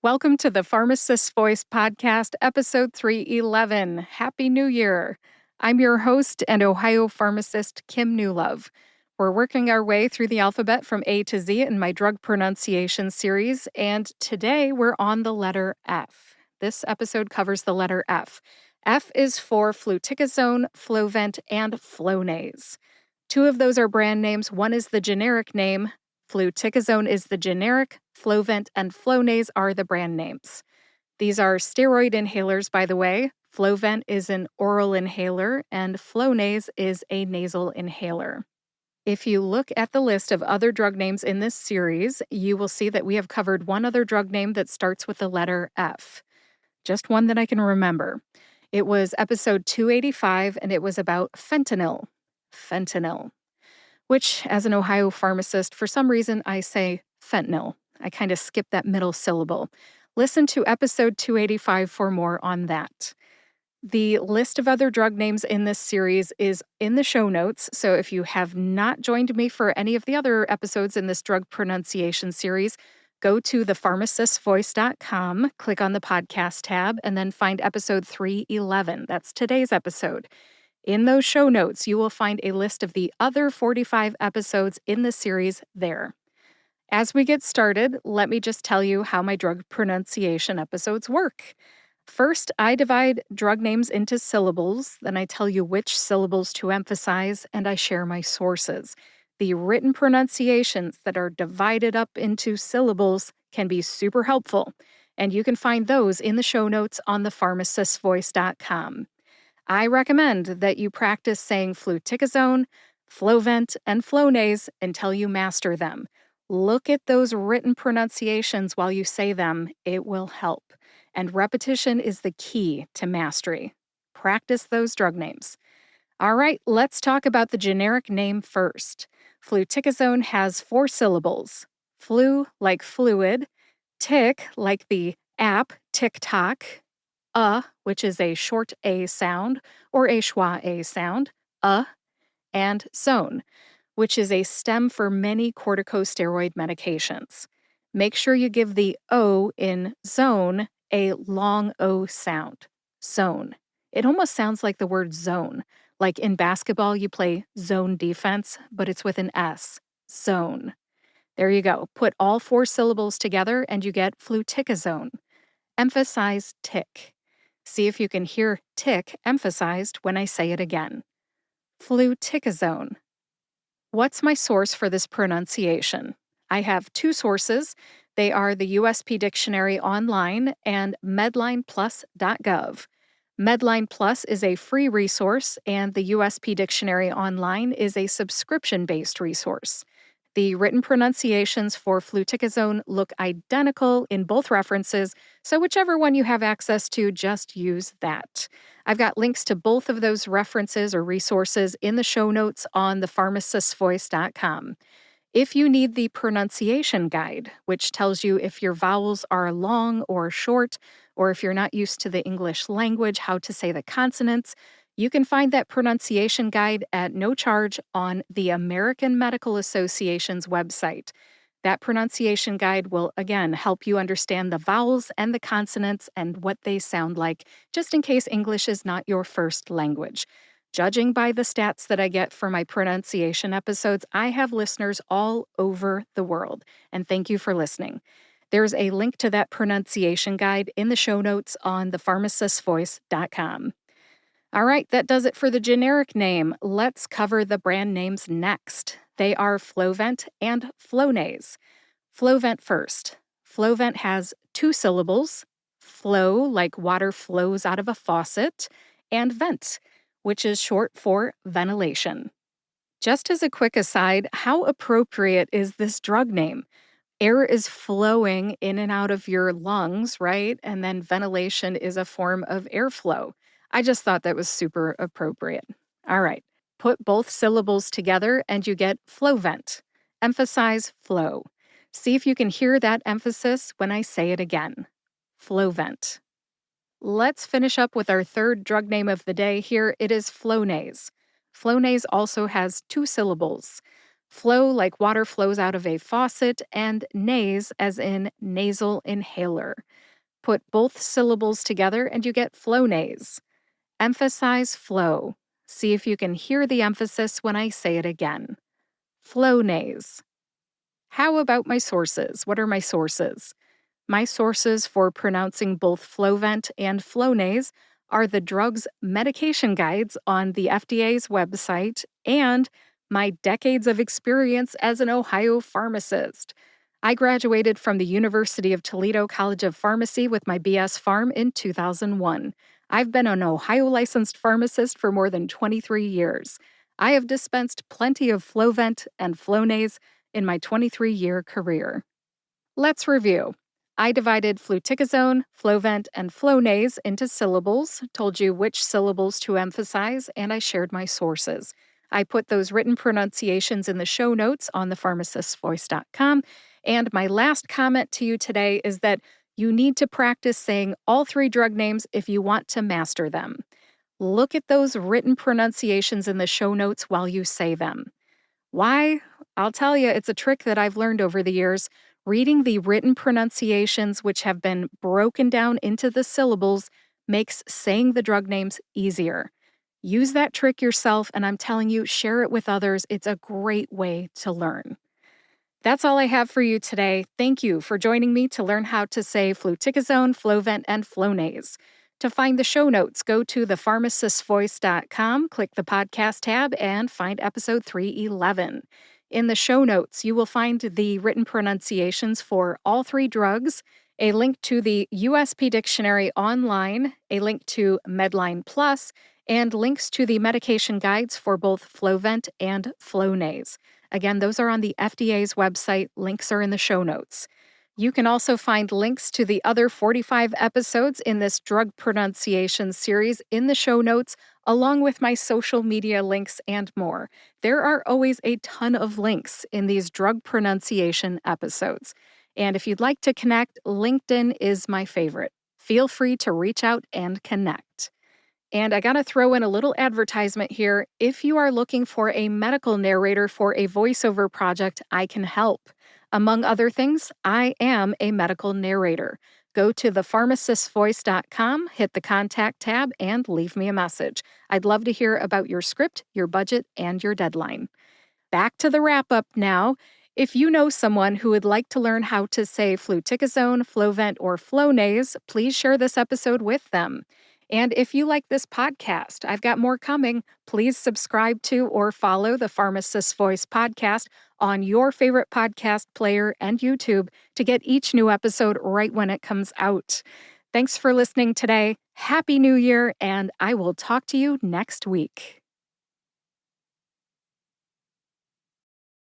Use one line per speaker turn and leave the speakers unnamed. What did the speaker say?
Welcome to the Pharmacist Voice Podcast, episode 311. Happy New Year. I'm your host and Ohio pharmacist, Kim Newlove. We're working our way through the alphabet from A to Z in my drug pronunciation series, and today we're on the letter F. This episode covers the letter F. F is for Fluticasone, Flovent, and Flonase. Two of those are brand names. One is the generic name. Fluticasone is the generic, Flovent and Flonase are the brand names. These are steroid inhalers, by the way. Flovent is an oral inhaler, and Flonase is a nasal inhaler. If you look at the list of other drug names in this series, you will see that we have covered one other drug name that starts with the letter F. Just one that I can remember. It was episode 285, and it was about fentanyl. Fentanyl. Which, as an Ohio pharmacist, for some reason I say fentanyl. I kind of skip that middle syllable. Listen to episode 285 for more on that. The list of other drug names in this series is in the show notes, so if you have not joined me for any of the other episodes in this drug pronunciation series, go to thepharmacistvoice.com, click on the podcast tab, and then find episode 311. That's today's episode. In those show notes, you will find a list of the other 45 episodes in the series there. As we get started, let me just tell you how my drug pronunciation episodes work. First, I divide drug names into syllables, then I tell you which syllables to emphasize, and I share my sources. The written pronunciations that are divided up into syllables can be super helpful, and you can find those in the show notes on thepharmacistvoice.com. I recommend that you practice saying Fluticasone, Flovent, and Flonase until you master them. Look at those written pronunciations while you say them. It will help. And repetition is the key to mastery. Practice those drug names. All right, let's talk about the generic name first. Fluticasone has 4 syllables. Flu, like fluid. Tic, like the app TikTok. Which is a short A sound, or a schwa A sound, and zone, which is a stem for many corticosteroid medications. Make sure you give the O in zone a long O sound, zone. It almost sounds like the word zone, like in basketball you play zone defense, but it's with an S, zone. There you go. Put all 4 syllables together and you get Fluticasone. Emphasize tic. See if you can hear tic emphasized when I say it again. Fluticasone. What's my source for this pronunciation? I have 2 sources. They are the USP Dictionary Online and MedlinePlus.gov. MedlinePlus is a free resource, and the USP Dictionary Online is a subscription-based resource. The written pronunciations for Fluticasone look identical in both references, so whichever one you have access to, just use that. I've got links to both of those references or resources in the show notes on thepharmacistvoice.com. If you need the pronunciation guide, which tells you if your vowels are long or short, or if you're not used to the English language, how to say the consonants, you can find that pronunciation guide at no charge on the American Medical Association's website. That pronunciation guide will, again, help you understand the vowels and the consonants and what they sound like, just in case English is not your first language. Judging by the stats that I get for my pronunciation episodes, I have listeners all over the world, and thank you for listening. There's a link to that pronunciation guide in the show notes on thepharmacistvoice.com. All right, that does it for the generic name. Let's cover the brand names next. They are Flovent and Flonase. Flovent first. Flovent has 2 syllables, flow, like water flows out of a faucet, and vent, which is short for ventilation. Just as a quick aside, how appropriate is this drug name? Air is flowing in and out of your lungs, right? And then ventilation is a form of airflow. I just thought that was super appropriate. All right, put both syllables together and you get Flovent. Emphasize flow. See if you can hear that emphasis when I say it again. Flovent. Let's finish up with our third drug name of the day here. It is Flonase. Flonase also has 2 syllables. Flow like water flows out of a faucet, and nase as in nasal inhaler. Put both syllables together and you get Flonase. Emphasize flow. See if you can hear the emphasis when I say it again. Flonase. How about my sources? What are my sources? My sources for pronouncing both Flovent and Flonase are the drug's medication guides on the FDA's website and my decades of experience as an Ohio pharmacist. I graduated from the University of Toledo College of Pharmacy with my BS Pharm in 2001. I've been an Ohio licensed pharmacist for more than 23 years. I have dispensed plenty of Flovent and Flonase in my 23-year career. Let's review. I divided Fluticasone, Flovent, and Flonase into syllables, told you which syllables to emphasize, and I shared my sources. I put those written pronunciations in the show notes on thepharmacistvoice.com. And my last comment to you today is that you need to practice saying all three drug names if you want to master them. Look at those written pronunciations in the show notes while you say them. Why? I'll tell you, it's a trick that I've learned over the years. Reading the written pronunciations, which have been broken down into the syllables, makes saying the drug names easier. Use that trick yourself, and I'm telling you, share it with others. It's a great way to learn. That's all I have for you today. Thank you for joining me to learn how to say Fluticasone, Flovent, and Flonase. To find the show notes, go to thepharmacistvoice.com, click the podcast tab, and find episode 311. In the show notes, you will find the written pronunciations for all three drugs, a link to the USP Dictionary online, a link to MedlinePlus, and links to the medication guides for both Flovent and Flonase. Again, those are on the FDA's website. Links are in the show notes. You can also find links to the other 45 episodes in this drug pronunciation series in the show notes, along with my social media links and more. There are always a ton of links in these drug pronunciation episodes. And if you'd like to connect, LinkedIn is my favorite. Feel free to reach out and connect. And I gotta throw in a little advertisement here. If you are looking for a medical narrator for a voiceover project, I can help. Among other things, I am a medical narrator. Go to thepharmacistvoice.com, hit the contact tab, and leave me a message. I'd love to hear about your script, your budget, and your deadline. Back to the wrap up now. If you know someone who would like to learn how to say Fluticasone, Flovent, or Flonase, please share this episode with them. And if you like this podcast, I've got more coming. Please subscribe to or follow the Pharmacist's Voice podcast on your favorite podcast player and YouTube to get each new episode right when it comes out. Thanks for listening today. Happy New Year, and I will talk to you next week.